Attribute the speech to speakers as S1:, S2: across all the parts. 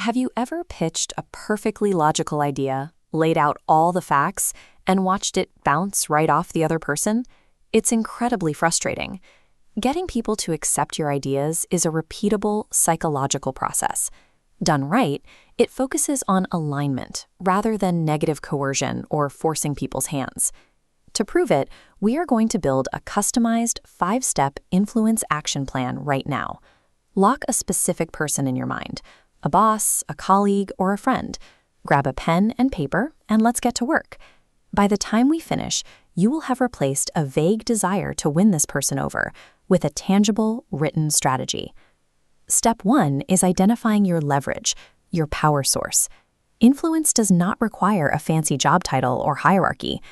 S1: Have you ever pitched a perfectly logical idea, laid out all the facts, and watched it bounce right off the other person? It's incredibly frustrating. Getting people to accept your ideas is a repeatable psychological process. Done right, it focuses on alignment rather than negative coercion or forcing people's hands. To prove it, we are going to build a customized 5-step influence action plan right now. Lock a specific person in your mind, a boss, a colleague, or a friend. Grab a pen and paper, and let's get to work. By the time we finish, you will have replaced a vague desire to win this person over with a tangible, written strategy. Step 1 is identifying your leverage, your power source. Influence does not require a fancy job title or hierarchy.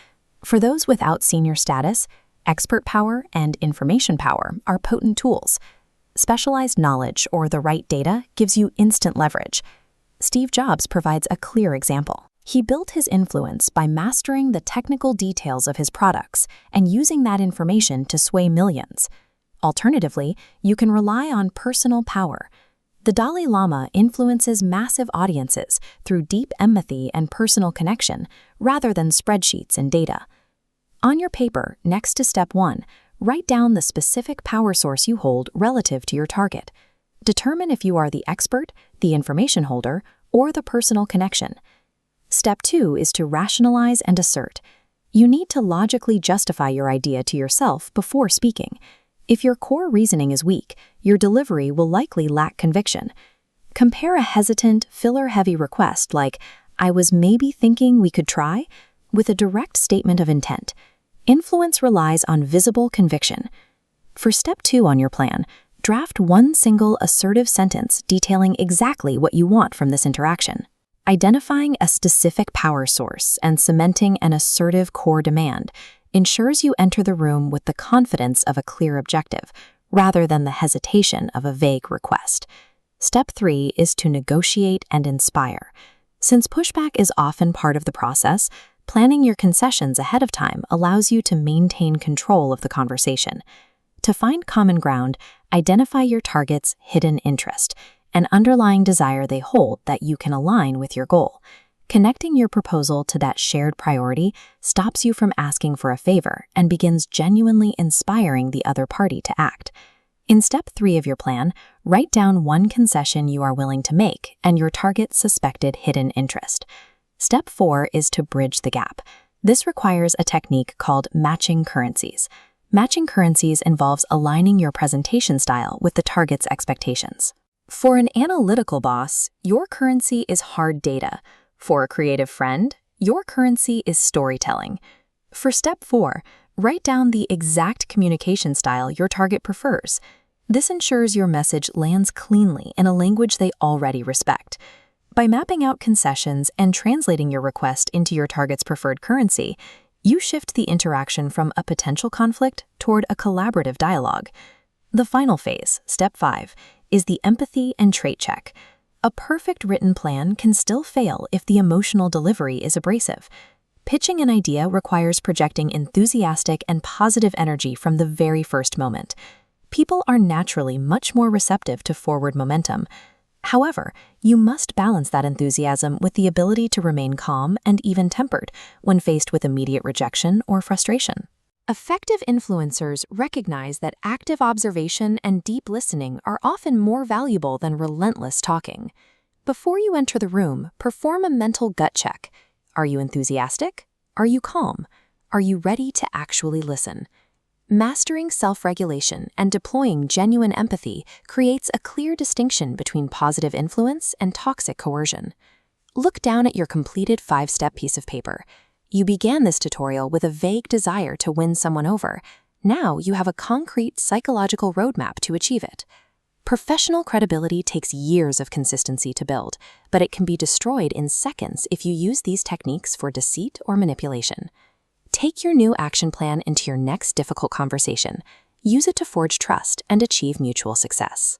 S1: For those without senior status, expert power and information power are potent tools. Specialized knowledge or the right data gives you instant leverage. Steve Jobs provides a clear example. He built his influence by mastering the technical details of his products and using that information to sway millions. Alternatively, you can rely on personal power. The Dalai Lama influences massive audiences through deep empathy and personal connection rather than spreadsheets and data. On your paper, next to Step 1, write down the specific power source you hold relative to your target. Determine if you are the expert, the information holder, or the personal connection. Step 2 is to rationalize and assert. You need to logically justify your idea to yourself before speaking. If your core reasoning is weak, your delivery will likely lack conviction. Compare a hesitant, filler-heavy request like, "I was maybe thinking we could try," with a direct statement of intent. Influence relies on visible conviction. For Step 2 on your plan, draft one single assertive sentence detailing exactly what you want from this interaction. Identifying a specific power source and cementing an assertive core demand ensures you enter the room with the confidence of a clear objective, rather than the hesitation of a vague request. Step 3 is to negotiate and inspire. Since pushback is often part of the process, planning your concessions ahead of time allows you to maintain control of the conversation. To find common ground, identify your target's hidden interest, an underlying desire they hold that you can align with your goal. Connecting your proposal to that shared priority stops you from asking for a favor and begins genuinely inspiring the other party to act. In Step 3 of your plan, write down one concession you are willing to make and your target's suspected hidden interest. Step 4 is to bridge the gap. This requires a technique called matching currencies. Matching currencies involves aligning your presentation style with the target's expectations. For an analytical boss, your currency is hard data. For a creative friend, your currency is storytelling. For Step 4, write down the exact communication style your target prefers. This ensures your message lands cleanly in a language they already respect. By mapping out concessions and translating your request into your target's preferred currency, you shift the interaction from a potential conflict toward a collaborative dialogue. The final phase, Step 5, is the empathy and trait check. A perfect written plan can still fail if the emotional delivery is abrasive. Pitching an idea requires projecting enthusiastic and positive energy from the very first moment. People are naturally much more receptive to forward momentum. However, you must balance that enthusiasm with the ability to remain calm and even-tempered when faced with immediate rejection or frustration. Effective influencers recognize that active observation and deep listening are often more valuable than relentless talking. Before you enter the room, perform a mental gut check. Are you enthusiastic? Are you calm? Are you ready to actually listen? Mastering self-regulation and deploying genuine empathy creates a clear distinction between positive influence and toxic coercion. Look down at your completed 5-step piece of paper. You began this tutorial with a vague desire to win someone over. Now you have a concrete psychological roadmap to achieve it. Professional credibility takes years of consistency to build, but it can be destroyed in seconds if you use these techniques for deceit or manipulation. Take your new action plan into your next difficult conversation. Use it to forge trust and achieve mutual success.